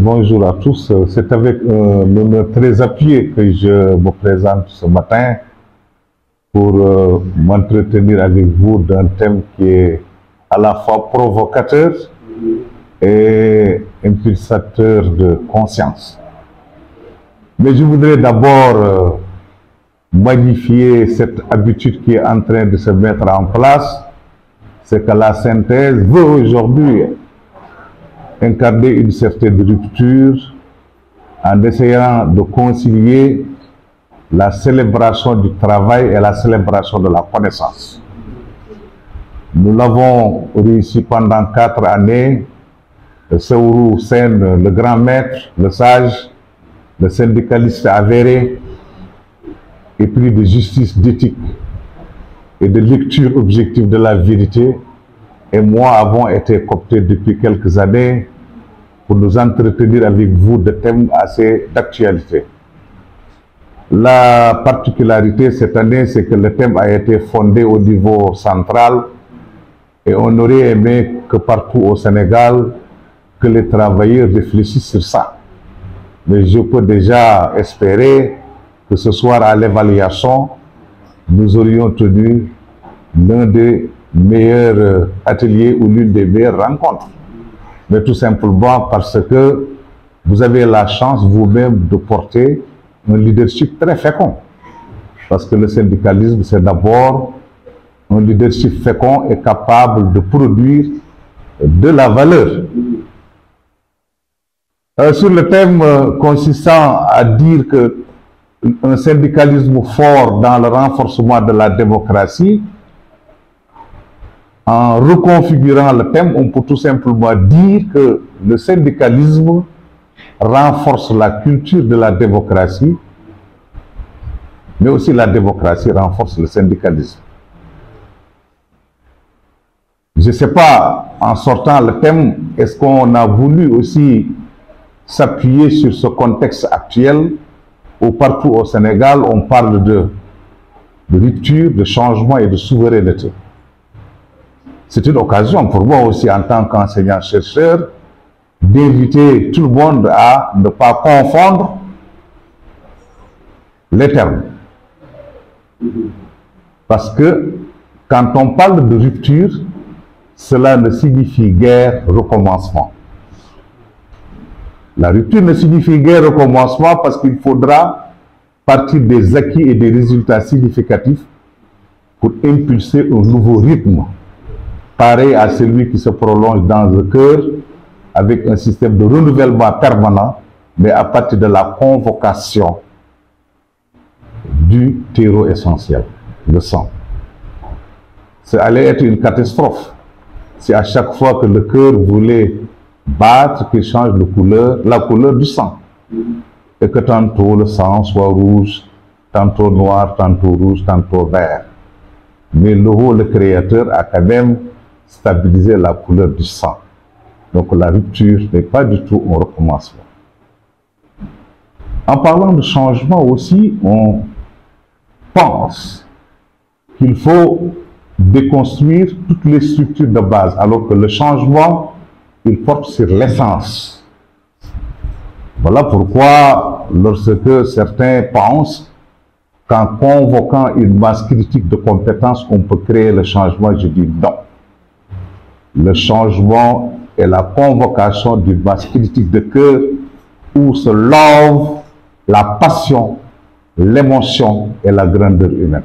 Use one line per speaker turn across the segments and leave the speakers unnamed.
Bonjour à tous. C'est avec un honneur très appuyé que je me présente ce matin pour m'entretenir avec vous d'un thème qui est à la fois provocateur et impulsateur de conscience. Mais je voudrais d'abord magnifier cette habitude qui est en train de se mettre en place, c'est que la synthèse veut aujourd'hui incarner une certaine rupture en essayant de concilier la célébration du travail et la célébration de la connaissance. Nous l'avons réussi pendant 4 années. Seourou Sen, le grand maître, le sage, le syndicaliste avéré, épris de justice, d'éthique et de lecture objective de la vérité, et moi avons été cooptés depuis quelques années pour nous entretenir avec vous de thèmes assez d'actualité. La particularité cette année, c'est que le thème a été fondé au niveau central et on aurait aimé que partout au Sénégal, que les travailleurs réfléchissent sur ça. Mais je peux déjà espérer que ce soir à l'évaluation, nous aurions tenu l'un des meilleurs ateliers ou l'une des meilleures rencontres. Mais tout simplement parce que vous avez la chance vous-même de porter un leadership très fécond. Parce que le syndicalisme, c'est d'abord un leadership fécond et capable de produire de la valeur. Sur le thème consistant à dire qu'un syndicalisme fort dans le renforcement de la démocratie, en reconfigurant le thème, on peut tout simplement dire que le syndicalisme renforce la culture de la démocratie, mais aussi la démocratie renforce le syndicalisme. Je ne sais pas, en sortant le thème, est-ce qu'on a voulu aussi s'appuyer sur ce contexte actuel où partout au Sénégal, on parle de rupture, de changement et de souveraineté. C'est une occasion pour moi aussi, en tant qu'enseignant-chercheur, d'inviter tout le monde à ne pas confondre les termes. Parce que quand on parle de rupture, cela ne signifie guère recommencement. La rupture ne signifie guère recommencement parce qu'il faudra partir des acquis et des résultats significatifs pour impulser un nouveau rythme, pareil à celui qui se prolonge dans le cœur avec un système de renouvellement permanent, mais à partir de la convocation du terreau essentiel, le sang. Ça allait être une catastrophe si à chaque fois que le cœur voulait battre, qu'il change de couleur, la couleur du sang. Et que tantôt le sang soit rouge, tantôt noir, tantôt rouge, tantôt vert. Mais le Créateur a quand même stabilisé la couleur du sang. Donc la rupture n'est pas du tout un recommencement. En parlant de changement aussi, on pense qu'il faut déconstruire toutes les structures de base, alors que le changement, il porte sur l'essence. Voilà pourquoi, lorsque certains pensent qu'en convoquant une masse critique de compétences, on peut créer le changement, je dis non. Le changement est la convocation d'une masse critique de cœur où se love la passion, l'émotion et la grandeur humaine.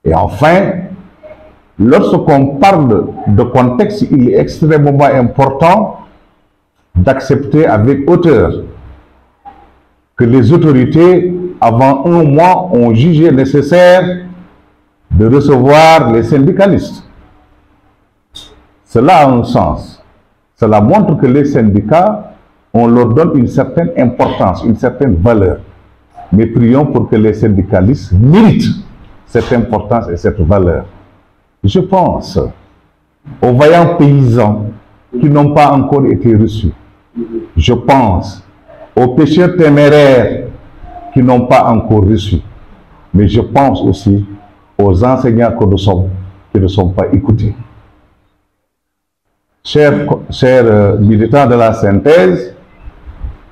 Et enfin, lorsqu'on parle de contexte, il est extrêmement important d'accepter avec hauteur que les autorités, avant un mois, ont jugé nécessaire de recevoir les syndicalistes. Cela a un sens. Cela montre que les syndicats, on leur donne une certaine importance, une certaine valeur. Mais prions pour que les syndicalistes méritent cette importance et cette valeur. Je pense aux vaillants paysans qui n'ont pas encore été reçus. Je pense aux pêcheurs téméraires qui n'ont pas encore reçu. Mais je pense aussi aux enseignants que nous sommes qui ne sont pas écoutés. chers militants de la synthèse,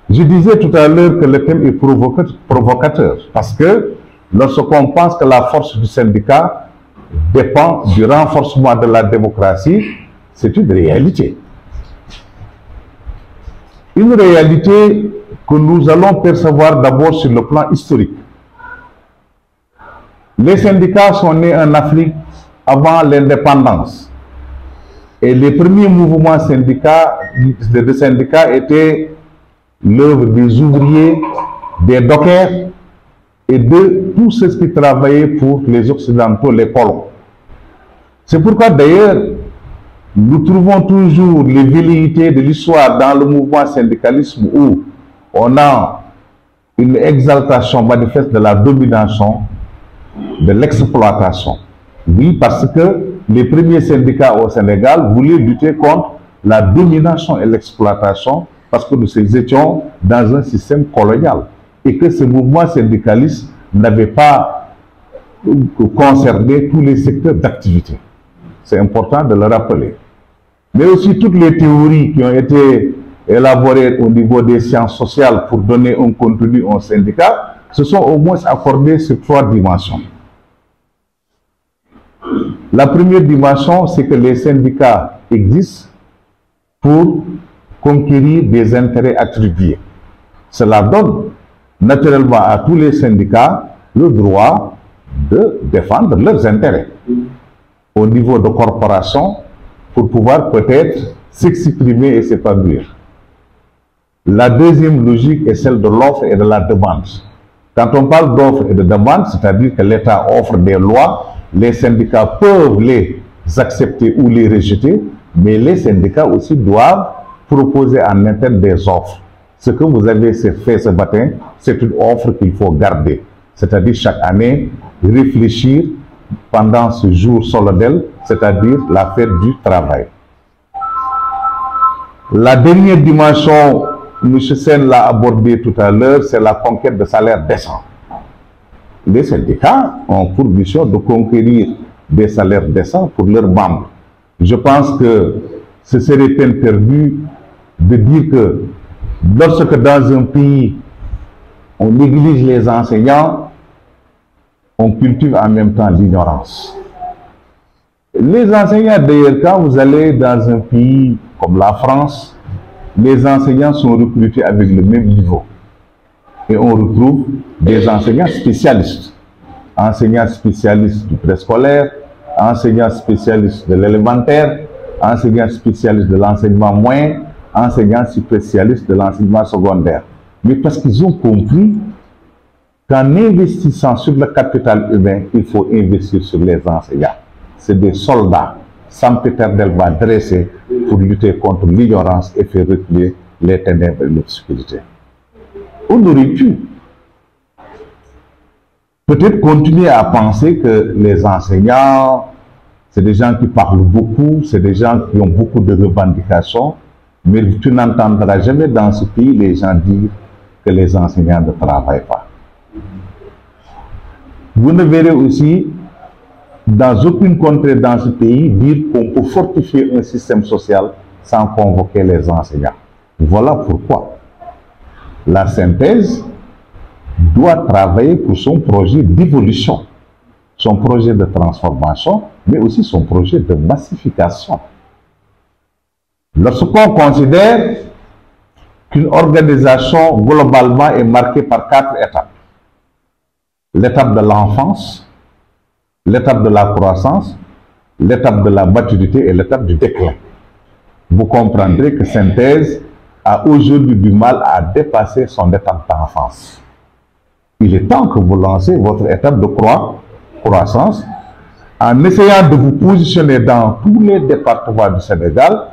je disais tout à l'heure que le thème est provocateur parce que lorsqu'on pense que la force du syndicat dépend du renforcement de la démocratie, c'est une réalité. Une réalité que nous allons percevoir d'abord sur le plan historique. Les syndicats sont nés en Afrique avant l'indépendance. Et les premiers mouvements de syndicats étaient l'œuvre des ouvriers, des dockers et de tous ceux qui travaillaient pour les Occidentaux, les colons. C'est pourquoi d'ailleurs, nous trouvons toujours les velléités de l'histoire dans le mouvement syndicalisme où on a une exaltation manifeste de la domination, de l'exploitation. Oui, parce que les premiers syndicats au Sénégal voulaient lutter contre la domination et l'exploitation parce que nous étions dans un système colonial et que ce mouvement syndicaliste n'avait pas concerné tous les secteurs d'activité. C'est important de le rappeler. Mais aussi toutes les théories qui ont été élaborées au niveau des sciences sociales pour donner un contenu au syndicat se sont au moins accordées sur 3 dimensions. La première dimension, c'est que les syndicats existent pour conquérir des intérêts attribués. Cela donne naturellement à tous les syndicats le droit de défendre leurs intérêts au niveau de corporations pour pouvoir peut-être s'exprimer et s'épanouir. La deuxième logique est celle de l'offre et de la demande. Quand on parle d'offre et de demande, c'est-à-dire que l'État offre des lois, les syndicats peuvent les accepter ou les rejeter, mais les syndicats aussi doivent proposer en interne des offres. Ce que vous avez fait ce matin, c'est une offre qu'il faut garder. C'est-à-dire chaque année, réfléchir pendant ce jour solennel, c'est-à-dire la fête du travail. La dernière dimension, M. Sen l'a abordé tout à l'heure, c'est la conquête de salaires décents. Les syndicats ont pour mission de conquérir des salaires décents pour leurs membres. Je pense que ce serait peine perdue de dire que lorsque dans un pays on néglige les enseignants, on cultive en même temps l'ignorance. Les enseignants, d'ailleurs, quand vous allez dans un pays comme la France, les enseignants sont recrutés avec le même niveau. Et on retrouve des enseignants spécialistes du préscolaire, enseignants spécialistes de l'élémentaire, enseignants spécialistes de l'enseignement moyen, enseignants spécialistes de l'enseignement secondaire. Mais parce qu'ils ont compris qu'en investissant sur le capital humain, il faut investir sur les enseignants. C'est des soldats sempiternellement dressés pour lutter contre l'ignorance et faire reculer les ténèbres et l'obscurité. On aurait pu peut-être continuer à penser que les enseignants, c'est des gens qui parlent beaucoup, c'est des gens qui ont beaucoup de revendications, mais tu n'entendras jamais dans ce pays les gens dire que les enseignants ne travaillent pas. Vous ne verrez aussi dans aucune contrée dans ce pays dire qu'on peut fortifier un système social sans convoquer les enseignants. Voilà pourquoi la synthèse doit travailler pour son projet d'évolution, son projet de transformation, mais aussi son projet de massification. Lorsqu'on considère qu'une organisation globalement est marquée par 4 étapes, l'étape de l'enfance, l'étape de la croissance, l'étape de la maturité et l'étape du déclin, vous comprendrez que synthèse a aujourd'hui du mal à dépasser son étape d'enfance. Il est temps que vous lancez votre étape de croissance en essayant de vous positionner dans tous les départements du Sénégal,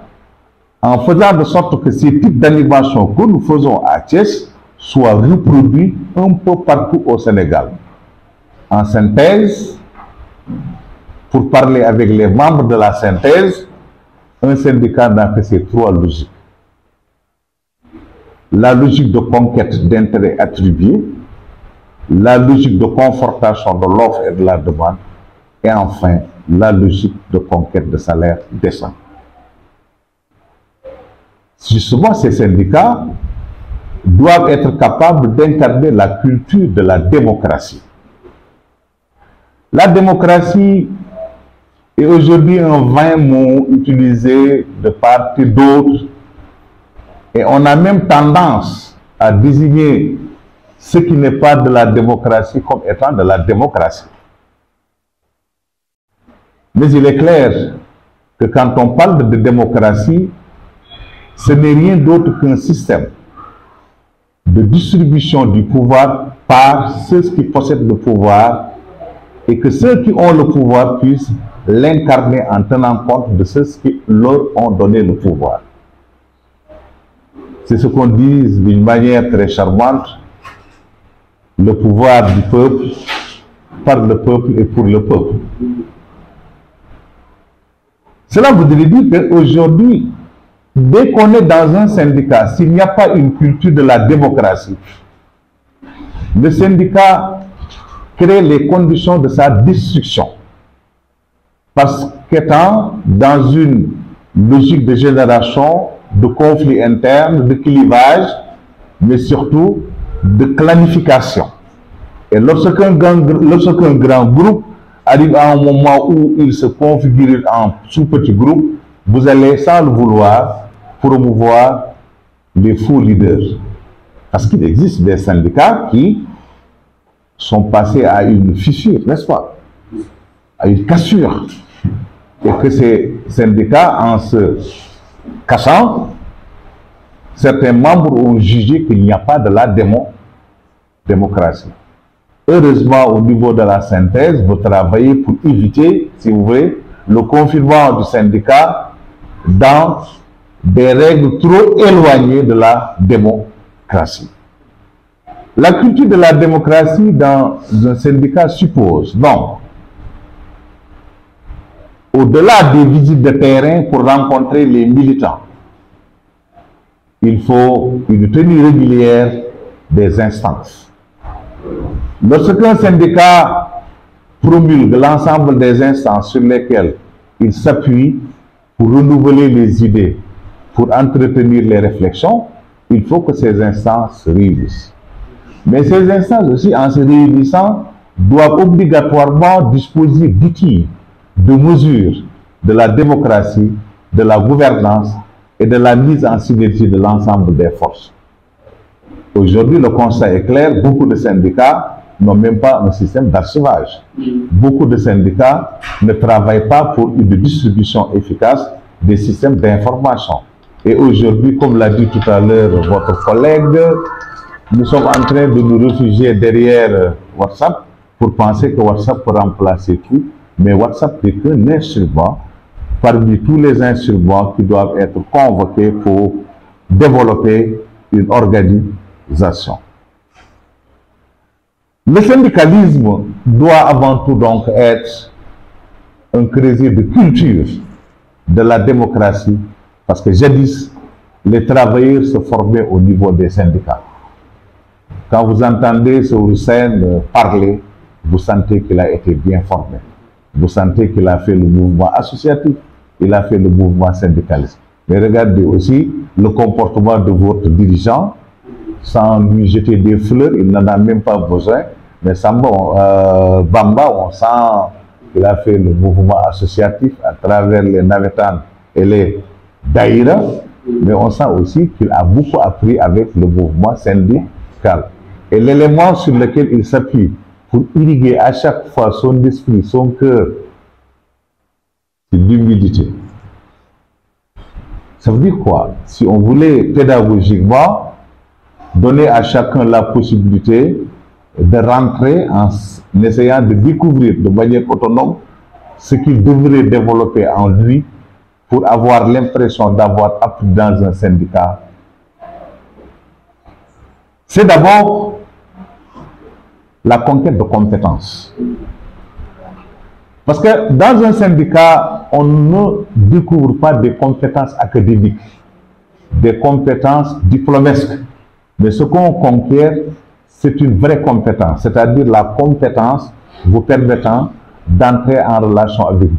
en faisant de sorte que ces types d'animation que nous faisons à Thiès soient reproduits un peu partout au Sénégal. En synthèse, pour parler avec les membres de la synthèse, un syndicat n'a que ces 3 logiques. La logique de conquête d'intérêts attribués, la logique de confortation de l'offre et de la demande, et enfin la logique de conquête de salaire décent. Justement, ces syndicats doivent être capables d'incarner la culture de la démocratie. La démocratie est aujourd'hui un vain mot utilisé de part et d'autre, et on a même tendance à désigner ce qui n'est pas de la démocratie comme étant de la démocratie. Mais il est clair que quand on parle de démocratie, ce n'est rien d'autre qu'un système de distribution du pouvoir par ceux qui possèdent le pouvoir, et que ceux qui ont le pouvoir puissent l'incarner en tenant compte de ceux qui leur ont donné le pouvoir. C'est ce qu'on dit d'une manière très charmante: le pouvoir du peuple, par le peuple et pour le peuple. Cela voudrait dire qu'aujourd'hui, dès qu'on est dans un syndicat, s'il n'y a pas une culture de la démocratie, le syndicat crée les conditions de sa destruction. Parce qu'étant dans une logique de génération, de conflits internes, de clivage, mais surtout de clanification. Et lorsqu'un grand groupe arrive à un moment où il se configure en sous-petits groupes, vous allez, sans le vouloir, promouvoir les faux leaders. Parce qu'il existe des syndicats qui sont passés à une fissure, n'est-ce pas? À une cassure. Et que ces syndicats, en se cassant, certains membres ont jugé qu'il n'y a pas de la démocratie. Heureusement, au niveau de la synthèse, vous travaillez pour éviter, si vous voulez, le confinement du syndicat dans des règles trop éloignées de la démocratie. La culture de la démocratie dans un syndicat suppose, donc, au-delà des visites de terrain pour rencontrer les militants, il faut une tenue régulière des instances. Lorsqu'un syndicat promulgue l'ensemble des instances sur lesquelles il s'appuie pour renouveler les idées, pour entretenir les réflexions, il faut que ces instances se réunissent. Mais ces instances aussi, en se réunissant, doivent obligatoirement disposer d'outils, de mesures de la démocratie, de la gouvernance et de la mise en synergie de l'ensemble des forces. Aujourd'hui, le constat est clair, beaucoup de syndicats n'ont même pas un système d'archivage. Beaucoup de syndicats ne travaillent pas pour une distribution efficace des systèmes d'information. Et aujourd'hui, comme l'a dit tout à l'heure votre collègue, nous sommes en train de nous réfugier derrière WhatsApp pour penser que WhatsApp peut remplacer tout. Mais WhatsApp n'est qu'un instrument parmi tous les instruments qui doivent être convoqués pour développer une organisation. Le syndicalisme doit avant tout donc être un creuset de culture de la démocratie, parce que jadis, les travailleurs se formaient au niveau des syndicats. Quand vous entendez ce Hussein parler, vous sentez qu'il a été bien formé. Vous sentez qu'il a fait le mouvement associatif, il a fait le mouvement syndicaliste. Mais regardez aussi le comportement de votre dirigeant, sans lui jeter des fleurs, il n'en a même pas besoin. Mais Bamba, on sent qu'il a fait le mouvement associatif à travers les navetans et les daïras, mais on sent aussi qu'il a beaucoup appris avec le mouvement syndical. Et l'élément sur lequel il s'appuie pour irriguer à chaque fois son esprit, son cœur, c'est l'humilité. Ça veut dire quoi? Si on voulait pédagogiquement donner à chacun la possibilité de rentrer en essayant de découvrir de manière autonome ce qu'il devrait développer en lui pour avoir l'impression d'avoir appris dans un syndicat, c'est d'abord la conquête de compétences. Parce que dans un syndicat, on ne découvre pas des compétences académiques, des compétences diplomesques, mais ce qu'on conquiert, c'est une vraie compétence, c'est-à-dire la compétence vous permettant d'entrer en relation avec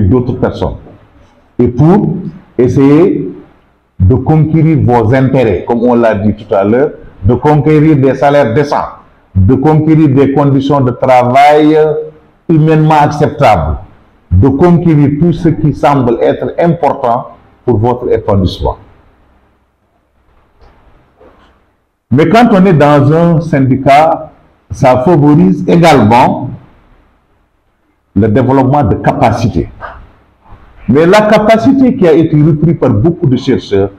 d'autres personnes. et pour essayer de conquérir vos intérêts, comme on l'a dit tout à l'heure, de conquérir des salaires décents, de conquérir des conditions de travail humainement acceptables, de conquérir tout ce qui semble être important pour votre épanouissement. Mais quand on est dans un syndicat, ça favorise également le développement de capacités. Mais la capacité qui a été reprise par beaucoup de chercheurs,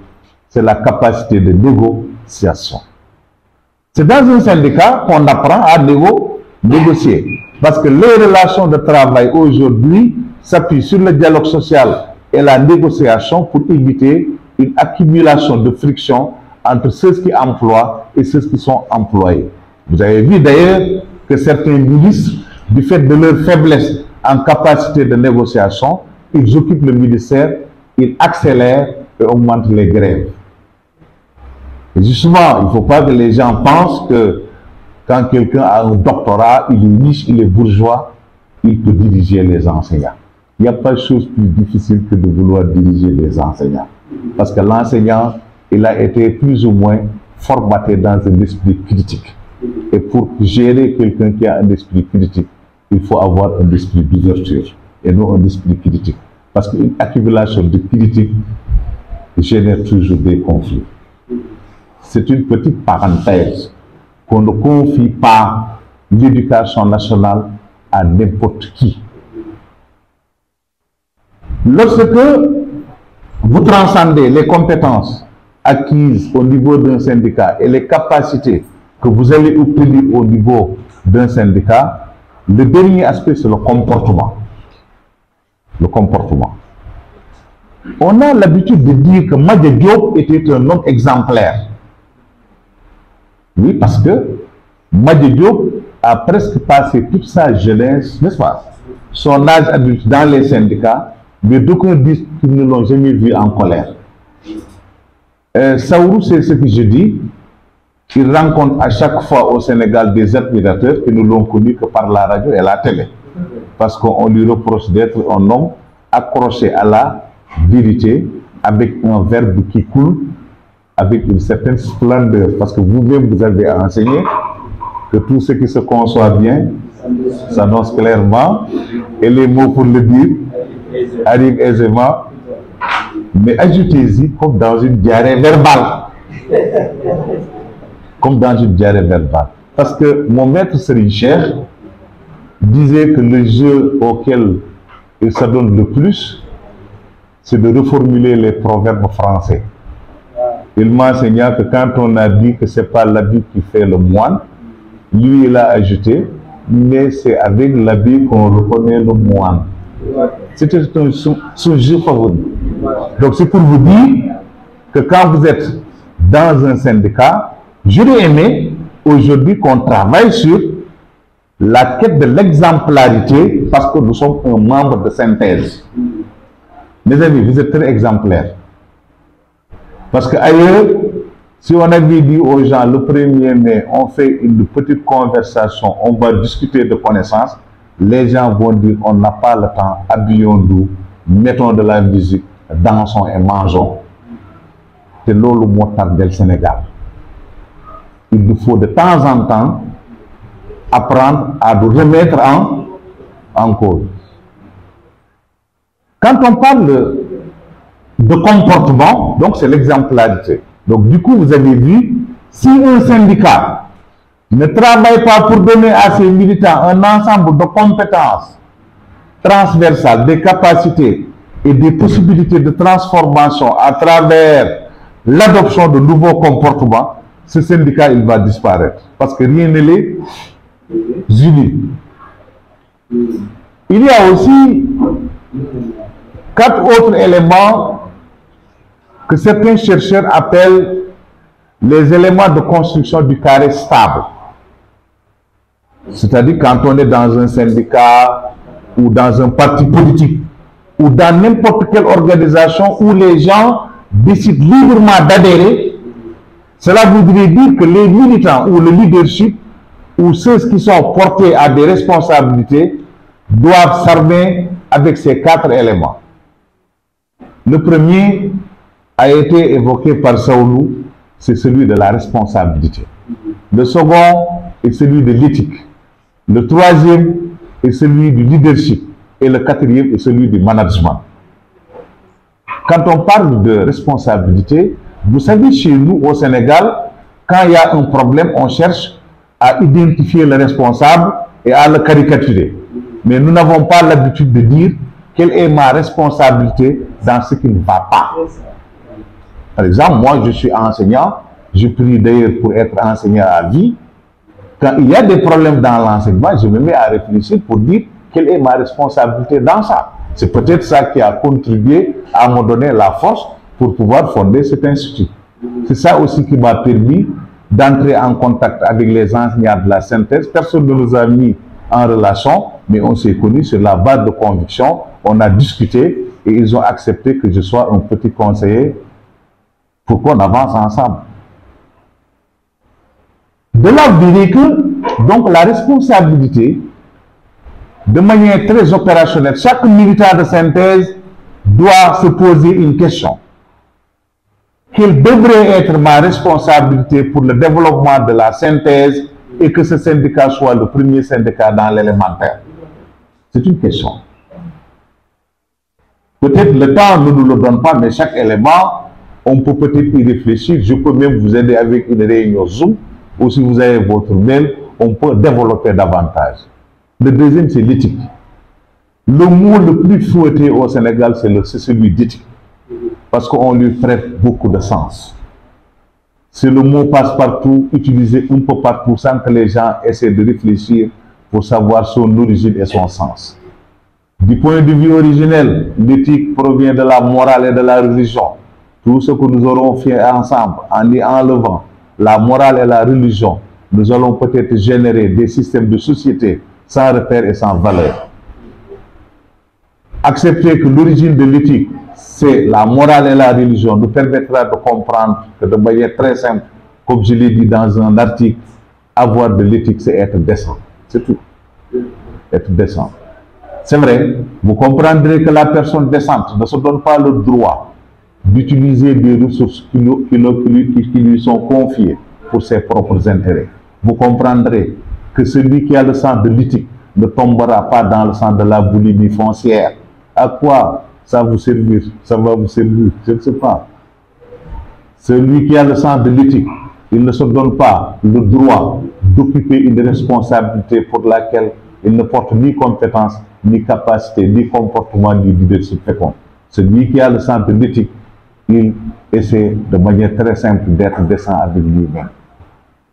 c'est la capacité de négociation. C'est dans un syndicat qu'on apprend à négocier. Parce que les relations de travail aujourd'hui s'appuient sur le dialogue social et la négociation pour éviter une accumulation de friction entre ceux qui emploient et ceux qui sont employés. Vous avez vu d'ailleurs que certains ministres, du fait de leur faiblesse en capacité de négociation, ils occupent le ministère, ils accélèrent et augmentent les grèves. Et justement, il ne faut pas que les gens pensent que quand quelqu'un a un doctorat, il est riche, il est bourgeois, il peut diriger les enseignants. Il n'y a pas de chose plus difficile que de vouloir diriger les enseignants. Parce que l'enseignant, il a été plus ou moins formaté dans un esprit critique. Et pour gérer quelqu'un qui a un esprit critique, il faut avoir un esprit d'ouverture et non un esprit critique. Parce qu'une accumulation de critiques génère toujours des conflits. C'est une petite parenthèse qu'on ne confie pas l'éducation nationale à n'importe qui. Lorsque vous transcendez les compétences acquises au niveau d'un syndicat et les capacités que vous allez obtenir au niveau d'un syndicat, le dernier aspect, c'est le comportement. Le comportement. On a l'habitude de dire que Madja Diop était un homme exemplaire. Oui, parce que Madja Diop a presque passé toute sa jeunesse, n'est-ce pas, son âge adulte dans les syndicats, mais d'aucuns disent qu'ils ne l'ont jamais vu en colère. Saourou, c'est ce que je dis. Il rencontre à chaque fois au Sénégal des admirateurs qui ne l'ont connu que par la radio et la télé. Parce qu'on lui reproche d'être un homme accroché à la vérité, avec un verbe qui coule, avec une certaine splendeur. Parce que vous-même, vous avez enseigné que tout ce qui se conçoit bien s'annonce clairement, et les mots pour le dire arrivent aisément. Mais ajoutez-y comme dans une diarrhée verbale. Comme dans une diarrhée verbale. Parce que mon maître Serigne Cheikh disait que le jeu auquel il s'adonne le plus, c'est de reformuler les proverbes français. Il m'enseigna que quand on a dit que ce n'est pas l'habit qui fait le moine, lui il a ajouté, mais c'est avec l'habit qu'on reconnaît le moine. C'était son jeu favori. Donc c'est pour vous dire que quand vous êtes dans un syndicat, j'aurais aimé aujourd'hui qu'on travaille sur la quête de l'exemplarité parce que nous sommes un membre de synthèse. Mes amis, vous êtes très exemplaires. Parce qu'ailleurs, si on avait dit aux gens le 1er mai, on fait une petite conversation, on va discuter de connaissances, les gens vont dire on n'a pas le temps, habillons-nous, mettons de la musique, dansons et mangeons. C'est là le mot du Sénégal. Il nous faut de temps en temps apprendre à nous remettre en cause. Quand on parle de comportement, donc c'est l'exemplarité. Donc du coup, vous avez vu, si un syndicat ne travaille pas pour donner à ses militants un ensemble de compétences transversales, des capacités et des possibilités de transformation à travers l'adoption de nouveaux comportements, ce syndicat, il va disparaître. Parce que rien ne les unit. Il y a aussi 4 autres éléments que certains chercheurs appellent les éléments de construction du carré stable. C'est-à-dire quand on est dans un syndicat ou dans un parti politique ou dans n'importe quelle organisation où les gens décident librement d'adhérer, cela voudrait dire que les militants ou le leadership ou ceux qui sont portés à des responsabilités doivent s'armer avec ces 4 éléments. Le premier a été évoqué par Saoulou, c'est celui de la responsabilité. Le second est celui de l'éthique. Le troisième est celui du leadership. Et le quatrième est celui du management. Quand on parle de responsabilité, vous savez, chez nous au Sénégal, quand il y a un problème, on cherche à identifier le responsable et à le caricaturer. Mais nous n'avons pas l'habitude de dire quelle est ma responsabilité dans ce qui ne va pas. Par exemple, moi je suis enseignant, je prie d'ailleurs pour être enseignant à vie. Quand il y a des problèmes dans l'enseignement, je me mets à réfléchir pour dire quelle est ma responsabilité dans ça. C'est peut-être ça qui a contribué à me donner la force pour pouvoir fonder cet institut. C'est ça aussi qui m'a permis d'entrer en contact avec les enseignants de la synthèse. Personne ne nous a mis en relation, mais on s'est connus sur la base de conviction. On a discuté et ils ont accepté que je sois un petit conseiller pour qu'on avance ensemble. De là, vous direz que donc la responsabilité, de manière très opérationnelle, chaque militant de synthèse doit se poser une question. Quelle devrait être ma responsabilité pour le développement de la synthèse et que ce syndicat soit le premier syndicat dans l'élémentaire? C'est une question. Peut-être le temps ne nous le donne pas, mais chaque élément, on peut peut-être y réfléchir. Je peux même vous aider avec une réunion Zoom, ou si vous avez votre mail, on peut développer davantage. Le deuxième, c'est l'éthique. Le mot le plus fouetté au Sénégal, c'est celui d'éthique. Parce qu'on lui prête beaucoup de sens. C'est le mot passe-partout, utilisé un peu partout, sans que les gens essaient de réfléchir pour savoir son origine et son sens. Du point de vue originel, l'éthique provient de la morale et de la religion. Tout ce que nous aurons fait ensemble, en y enlevant la morale et la religion, nous allons peut-être générer des systèmes de société sans repère et sans valeur. Accepter que l'origine de l'éthique, c'est la morale et la religion, nous permettra de comprendre que de manière très simple, comme je l'ai dit dans un article, avoir de l'éthique, c'est être décent. C'est tout. Être décent. C'est vrai, vous comprendrez que la personne décente ne se donne pas le droit d'utiliser des ressources qui lui sont confiées pour ses propres intérêts. Vous comprendrez que celui qui a le sang de l'éthique ne tombera pas dans le sang de la boulimie foncière. À quoi ça vous servir? Ça va vous servir? Je ne sais pas. Celui qui a le sang de l'éthique, il ne se donne pas le droit d'occuper une responsabilité pour laquelle il ne porte ni compétence, ni capacité, ni comportement, ni leadership fécond. Celui qui a le sang de l'éthique, il essaie de manière très simple d'être décent avec lui-même.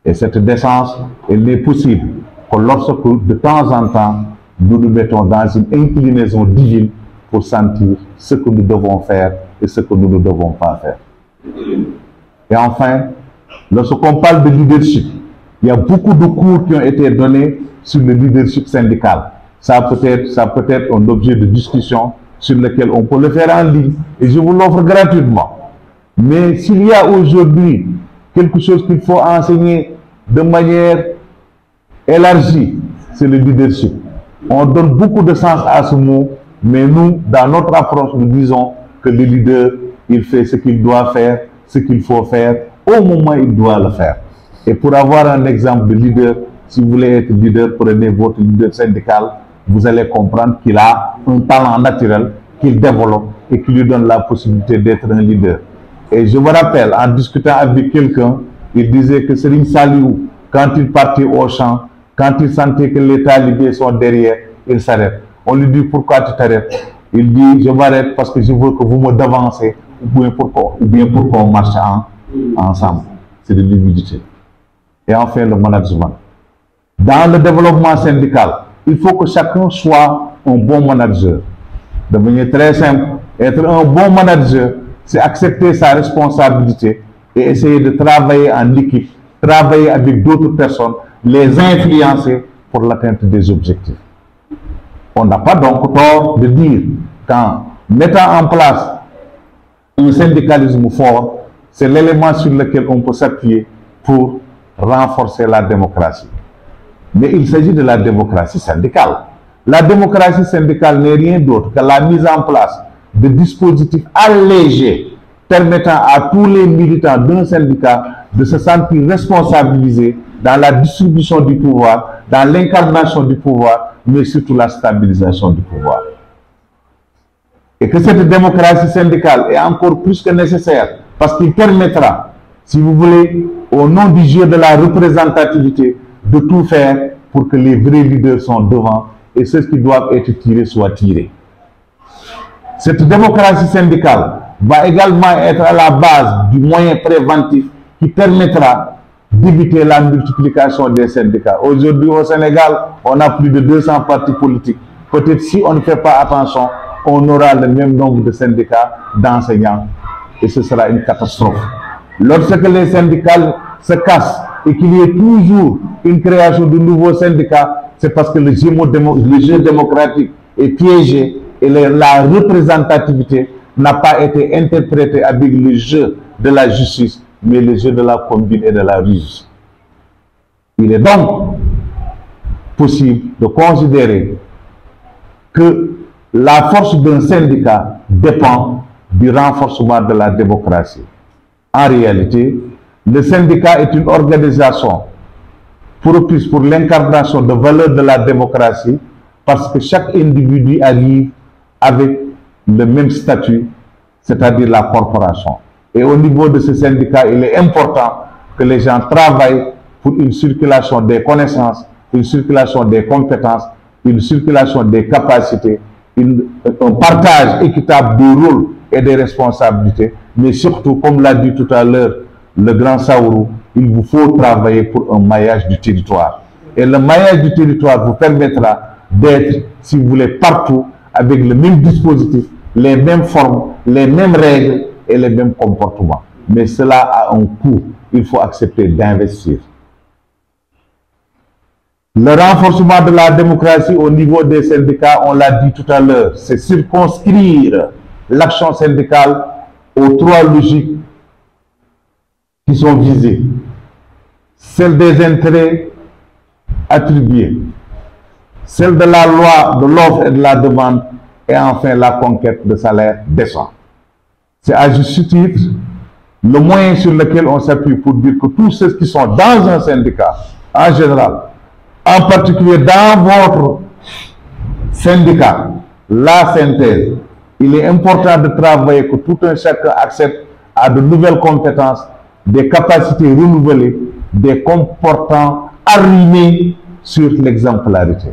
Et cette décence, elle n'est possible que lorsque de temps en temps, nous nous mettons dans une inclinaison divine pour sentir ce que nous devons faire et ce que nous ne devons pas faire. Et enfin, lorsqu'on parle de leadership, il y a beaucoup de cours qui ont été donnés sur le leadership syndical. Ça peut être un objet de discussion sur lequel on peut le faire en ligne et je vous l'offre gratuitement. Mais s'il y a aujourd'hui quelque chose qu'il faut enseigner de manière élargie, c'est le leadership. On donne beaucoup de sens à ce mot, mais nous, dans notre approche, nous disons que le leader, il fait ce qu'il doit faire, ce qu'il faut faire, au moment où il doit le faire. Et pour avoir un exemple de leader, si vous voulez être leader, prenez votre leader syndical, vous allez comprendre qu'il a un talent naturel qu'il développe et qui lui donne la possibilité d'être un leader. Et je me rappelle, en discutant avec quelqu'un, il disait que Serigne Saliou, quand il partait au champ, quand il sentait que les talibés sont derrière, il s'arrête. On lui dit pourquoi tu t'arrêtes? Il dit je m'arrête parce que je veux que vous me devancez ou bien pour qu'on marche ensemble. C'est de l'humilité. Et enfin le management. Dans le développement syndical, il faut que chacun soit un bon manager. De manière très simple, être un bon manager, c'est accepter sa responsabilité et essayer de travailler en équipe, travailler avec d'autres personnes, les influencer pour l'atteinte des objectifs. On n'a pas donc tort de dire qu'en mettant en place un syndicalisme fort, c'est l'élément sur lequel on peut s'appuyer pour renforcer la démocratie. Mais il s'agit de la démocratie syndicale. La démocratie syndicale n'est rien d'autre que la mise en place de dispositifs allégés permettant à tous les militants d'un syndicat de se sentir responsabilisés dans la distribution du pouvoir, dans l'incarnation du pouvoir, mais surtout la stabilisation du pouvoir. Et que cette démocratie syndicale est encore plus que nécessaire parce qu'il permettra, si vous voulez, au nom du jeu de la représentativité, de tout faire pour que les vrais leaders sont devant et ceux qui doivent être tirés soient tirés. Cette démocratie syndicale va également être à la base du moyen préventif qui permettra d'éviter la multiplication des syndicats. Aujourd'hui au Sénégal, on a plus de 200 partis politiques. Peut-être si on ne fait pas attention, on aura le même nombre de syndicats d'enseignants et ce sera une catastrophe. Lorsque les syndicats se cassent et qu'il y ait toujours une création de nouveaux syndicats, c'est parce que le jeu démocratique est piégé et la représentativité n'a pas été interprétée avec le jeu de la justice, mais le jeu de la combine et de la ruse. Il est donc possible de considérer que la force d'un syndicat dépend du renforcement de la démocratie. En réalité, le syndicat est une organisation propice pour l'incarnation de valeurs de la démocratie parce que chaque individu arrive avec le même statut, c'est-à-dire la corporation. Et au niveau de ce syndicat, il est important que les gens travaillent pour une circulation des connaissances, une circulation des compétences, une circulation des capacités, un partage équitable du rôle et des responsabilités, mais surtout, comme l'a dit tout à l'heure le grand Saourou, il vous faut travailler pour un maillage du territoire. Et le maillage du territoire vous permettra d'être, si vous voulez, partout avec le même dispositif, les mêmes formes, les mêmes règles et les mêmes comportements. Mais cela a un coût, il faut accepter d'investir. Le renforcement de la démocratie au niveau des syndicats, on l'a dit tout à l'heure, c'est circonscrire l'action syndicale aux trois logiques qui sont visées. Celle des intérêts attribués, celle de la loi de l'offre et de la demande, et enfin la conquête de salaires décents. C'est à juste titre le moyen sur lequel on s'appuie pour dire que tous ceux qui sont dans un syndicat, en général, en particulier dans votre syndicat, la synthèse, il est important de travailler que tout un chacun accepte à de nouvelles compétences, des capacités renouvelées, des comportements arrimés sur l'exemplarité.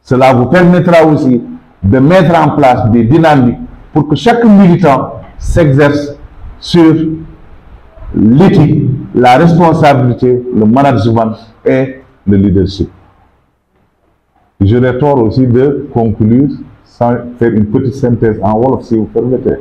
Cela vous permettra aussi de mettre en place des dynamiques pour que chaque militant s'exerce sur l'éthique, la responsabilité, le management et le leadership. J'aurais tort aussi de conclure sans faire une petite synthèse en wolof si vous permettez.